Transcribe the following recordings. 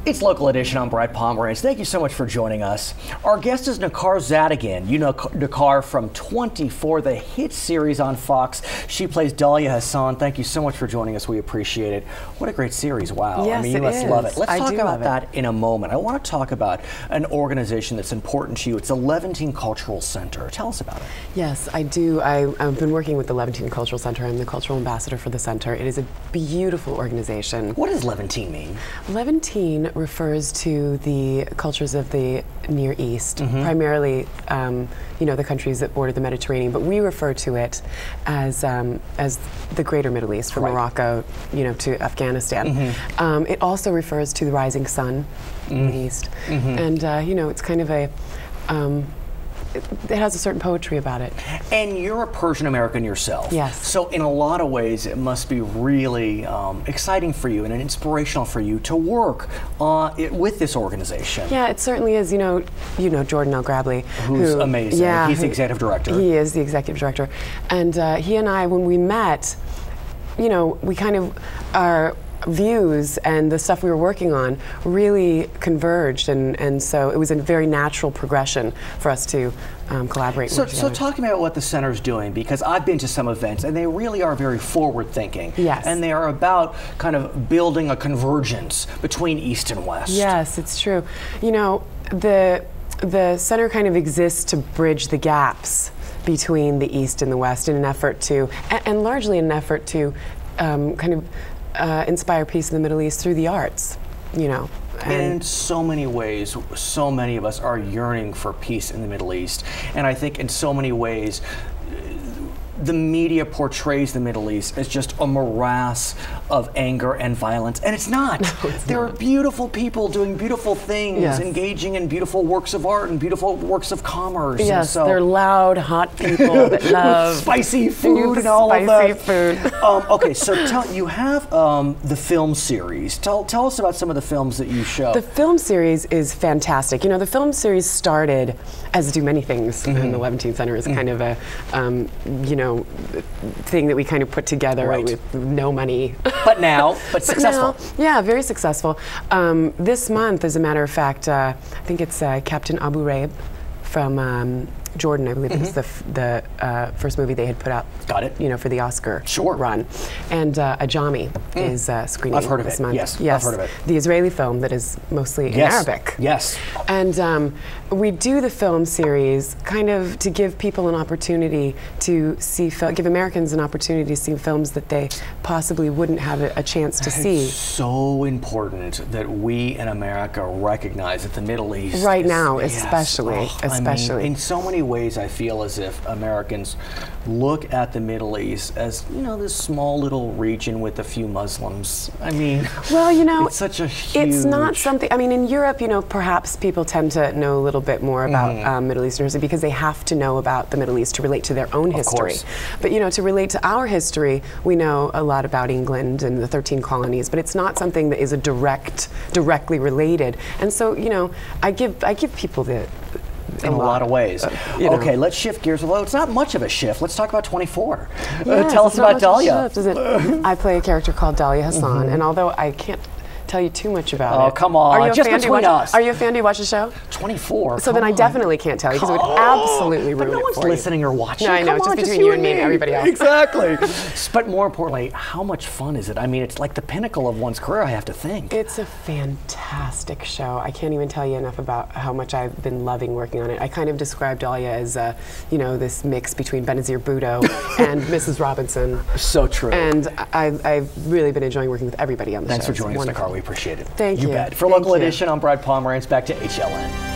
It's Local Edition. I'm Brad Pomerance. Thank you so much for joining us. Our guest is Necar Zadegan. You know Necar from 24, the hit series on Fox. She plays Dahlia Hassan. Thank you so much for joining us. We appreciate it. What a great series. Wow. Yes, I mean, you must love it. Let's talk about that in a moment. I want to talk about an organization that's important to you. It's the Levantine Center. Tell us about it. Yes, I do. I've been working with the Levantine Cultural Center. I'm the cultural ambassador for the center. It is a beautiful organization. What does Levantine mean? Levantine refers to the cultures of the Near East, primarily, you know, the countries that border the Mediterranean. But we refer to it as the Greater Middle East, from Morocco, you know, to Afghanistan. It also refers to the rising sun in the East, and you know, it's kind of a it has a certain poetry about it. And you're a Persian American yourself. Yes. So in a lot of ways, it must be really exciting for you and inspirational for you to work with this organization. Yeah, it certainly is. You know Jordan L. Grabbley, who's amazing. Yeah, he's the executive director. He is the executive director, and he and I, when we met, you know, we kind of our views and the stuff we were working on really converged, and so it was a very natural progression for us to collaborate. So talking about what the center's doing, because I've been to some events and they really are very forward thinking. Yes. And they are about kind of building a convergence between East and West. Yes, it's true. You know, the center kind of exists to bridge the gaps between the East and the West in an effort to, and largely in an effort to kind of inspire peace in the Middle East through the arts, you know. And in so many ways, so many of us are yearning for peace in the Middle East. And I think in so many ways, the media portrays the Middle East as just a morass of anger and violence, and it's not. No, there are beautiful people doing beautiful things, engaging in beautiful works of art and beautiful works of commerce. Yes, and so they're loud, hot people that love spicy food and all of that. Spicy food. Okay, so you have the film series. Tell us about some of the films that you show. The film series is fantastic. You know, the film series started, as do many things in the Levantine Center, as kind of a, you know, thing that we kind of put together with no money. But successful. Yeah, very successful. This month, as a matter of fact, I think it's Captain Abu Raib from Jordan, I believe it was the first movie they had put out. Got it. You know, for the Oscar run. And Ajami is screening I've heard of this it. month. Yes, Yes, I've heard of it. The Israeli film that is mostly in Arabic. Yes. And we do the film series kind of to give people an opportunity to see, give Americans an opportunity to see films that they possibly wouldn't have a chance to see. It's so important that we in America recognize that the Middle East right now, especially. I mean, in so many ways, I feel as if Americans look at the Middle East as, you know, this small little region with a few Muslims. I mean, well, you know, it's such a huge... It's not something, I mean, in Europe, you know, perhaps people tend to know a little bit more about Middle Eastern history because they have to know about the Middle East to relate to their own history. But, you know, to relate to our history, we know a lot about England and the 13 colonies, but it's not something that is directly related. And so, you know, I give people in a lot of ways. Okay, let's shift gears. Although it's not much of a shift, let's talk about 24. Yes, tell us about Dahlia. I play a character called Dahlia Hassan, and although I can't tell you too much about it. Oh, come on. Are you a just fan? between us. Are you a fan? Do you watch the show? 24. So then I definitely can't tell you because it would absolutely ruin but no it one's for listening or watching. No, I know. It's just between you and me and everybody else. Exactly. But more importantly, how much fun is it? I mean, it's like the pinnacle of one's career, I have to think. It's a fantastic show. I can't even tell you enough about how much I've been loving working on it. I kind of describe Dahlia as, you know, this mix between Benazir Bhutto and Mrs. Robinson. So true. And I've really been enjoying working with everybody on the show. Thanks for joining us, Necar. We appreciate it. Thank you. You bet. For Local Edition, I'm Brad Pomerance. Back to HLN.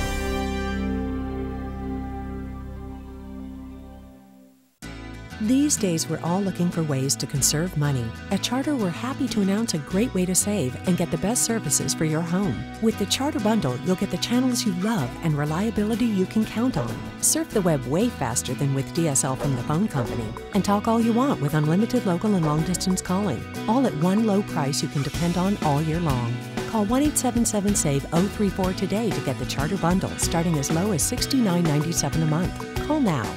These days, we're all looking for ways to conserve money. At Charter, we're happy to announce a great way to save and get the best services for your home. With the Charter Bundle, you'll get the channels you love and reliability you can count on. Surf the web way faster than with DSL from the phone company. And talk all you want with unlimited local and long-distance calling. All at one low price you can depend on all year long. Call 1-877-SAVE-034 today to get the Charter Bundle, starting as low as $69.97 a month. Call now.